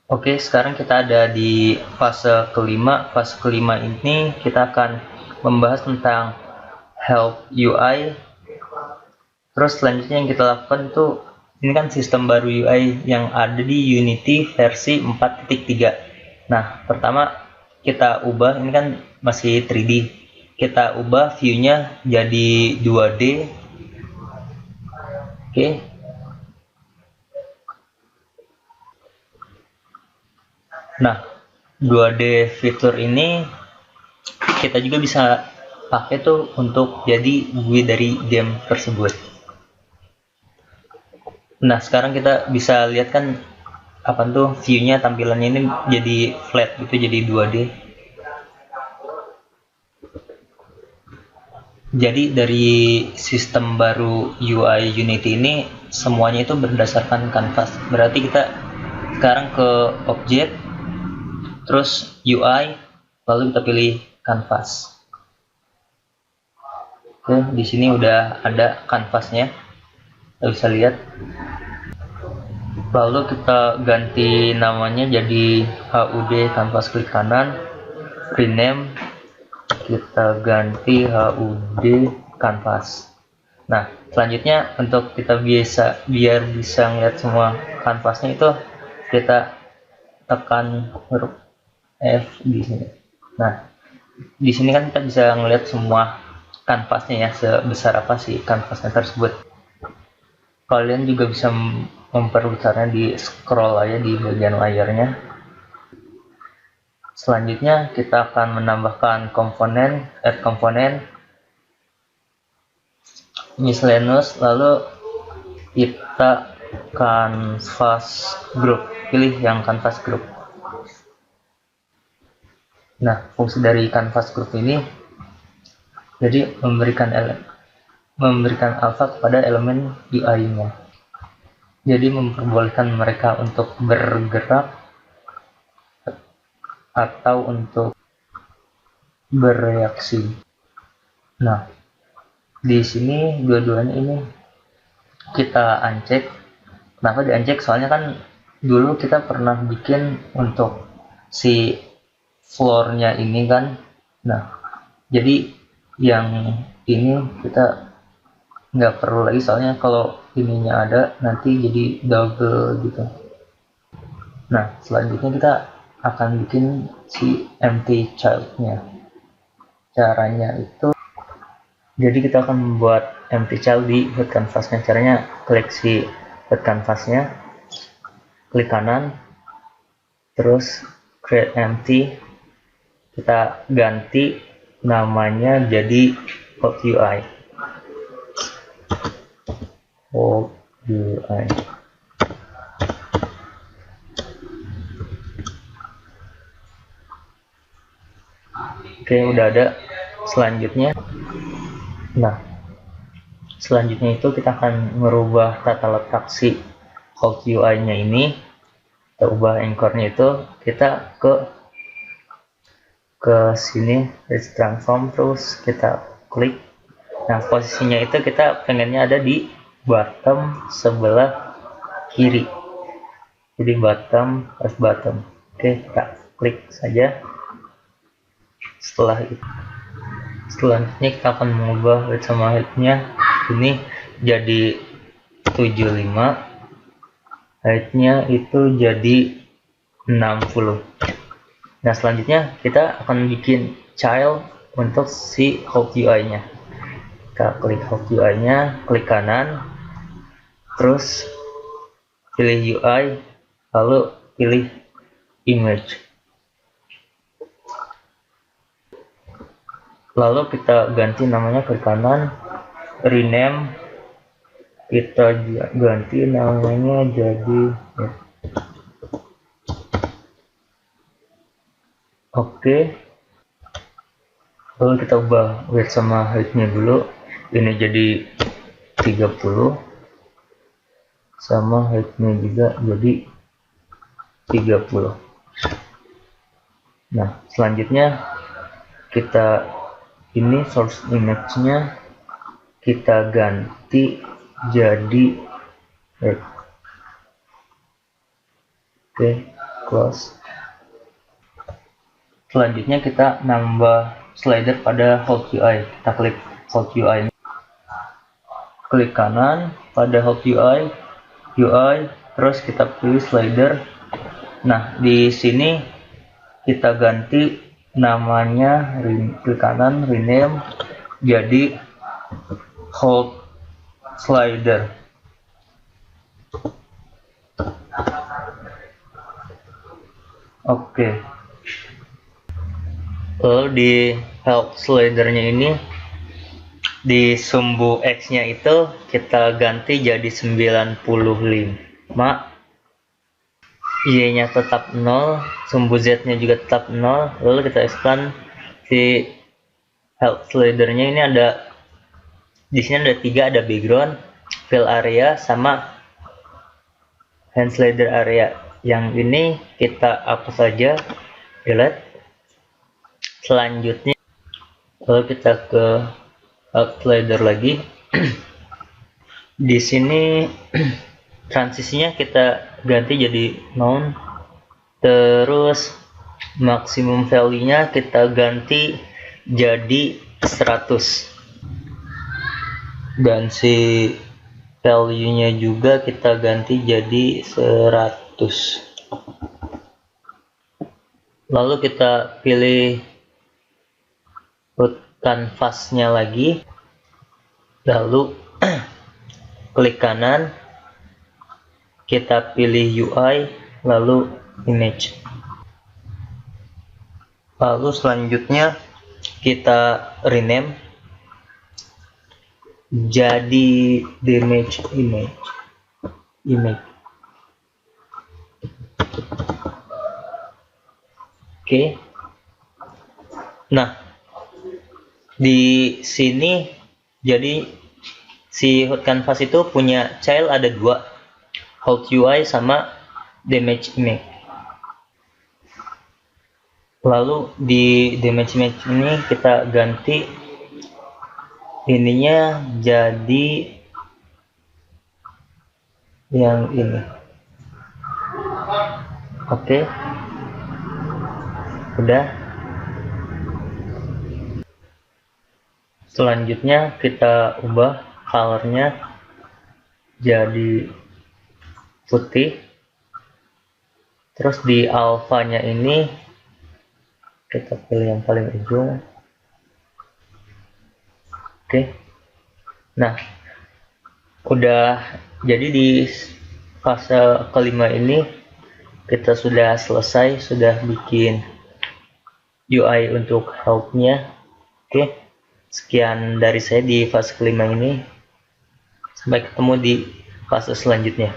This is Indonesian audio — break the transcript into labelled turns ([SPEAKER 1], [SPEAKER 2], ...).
[SPEAKER 1] Oke, sekarang kita ada di fase kelima. Fase kelima ini kita akan membahas tentang help UI. Terus selanjutnya yang kita lakukan itu, ini kan sistem baru UI yang ada di Unity versi 4.3. Nah, pertama kita ubah, ini kan masih 3D. Kita ubah view-nya jadi 2D. Oke. Nah, 2D fitur ini kita juga bisa pakai tuh untuk jadi GUI dari game tersebut. Nah, sekarang kita bisa lihat kan apa tuh view-nya, tampilannya ini jadi flat gitu, jadi 2D. Jadi dari sistem baru UI Unity ini semuanya itu berdasarkan kanvas. Berarti kita sekarang ke objek, terus UI, lalu kita pilih kanvas. Oke, di sini udah ada kanvasnya, kita bisa lihat. Lalu kita ganti namanya jadi HUD kanvas, klik kanan, rename, kita ganti HUD kanvas. Nah, selanjutnya untuk kita biar bisa ngeliat semua kanvasnya itu, kita tekan huruf F di sini. Nah, di sini kan kita bisa ngeliat semua kanvasnya ya, sebesar apa sih kanvasnya tersebut. Kalian juga bisa memperbesarnya, di scroll aja di bagian layarnya. Selanjutnya kita akan menambahkan komponen, add komponen, miscellaneous, lalu kita canvas group, pilih yang canvas group. Nah, fungsi dari canvas group ini jadi memberikan alpha kepada elemen UI-nya. Jadi memperbolehkan mereka untuk bergerak atau untuk bereaksi. Nah, di sini dua-duanya ini kita uncheck. Kenapa di uncheck? Soalnya kan dulu kita pernah bikin untuk si floor-nya ini kan. Nah, jadi yang ini kita nggak perlu lagi, soalnya kalau ininya ada nanti jadi double gitu. Nah, selanjutnya kita akan bikin si empty child-nya. Caranya itu, jadi kita akan membuat empty child di hot canvas-nya. Caranya klik si hot canvas-nya, klik kanan, terus create empty, kita ganti namanya jadi hot UI. Hot UI. Oke, udah ada. Selanjutnya, selanjutnya itu kita akan merubah tata letak si hot UI-nya ini. Kita ubah anchor-nya itu, kita ke sini, transform, terus kita klik. Nah, posisinya itu kita pengennya ada di bottom sebelah kiri, jadi bottom plus bottom. Oke, kita klik saja. Selanjutnya kita akan mengubah width sama height-nya, ini jadi 75, height-nya itu jadi 60. Nah, selanjutnya kita akan bikin child untuk si hot UI-nya. Kita klik hot UI-nya, klik kanan, terus pilih UI, lalu pilih image. Lalu kita ganti namanya, klik kanan, rename, kita ganti namanya jadi oke. Lalu kita ubah width sama height-nya dulu, ini jadi 30, sama height-nya juga jadi 30. Nah, selanjutnya kita ini source image-nya kita ganti jadi head. Oke, close. Selanjutnya kita nambah slider pada Hold UI. Kita klik Hold UI, klik kanan pada Hold UI, terus kita pilih slider. Nah, di sini kita ganti namanya, klik kanan, rename jadi Hold Slider. Oke. Lalu di Hold Slidernya ini, di sumbu X-nya itu kita ganti jadi 95, Y-nya tetap 0, sumbu Z-nya juga tetap 0. Lalu kita expand si Hold Slidernya ini, di sini ada 3, ada background, fill area, sama hand slider area. Yang ini kita hapus saja, delete. Selanjutnya lalu kita ke Hold Slider lagi. Di sini transisinya kita ganti jadi none, terus maksimum value-nya kita ganti jadi 100, dan si value-nya juga kita ganti jadi 100. Lalu kita pilih canvas-nya lagi, lalu klik kanan, kita pilih UI, lalu image. Lalu selanjutnya kita rename jadi image. Oke. Nah, di sini jadi si hot canvas itu punya child ada 2, hold UI sama damage image. Lalu di damage image ini kita ganti ininya jadi yang ini. Oke. Udah. Selanjutnya kita ubah colornya jadi putih. Terus di alfanya ini kita pilih yang paling ujung. Oke. Nah, udah jadi di fase kelima ini kita sudah selesai, sudah bikin UI untuk help-nya. Oke. Sekian dari saya di fase kelima ini. Sampai ketemu di fase selanjutnya.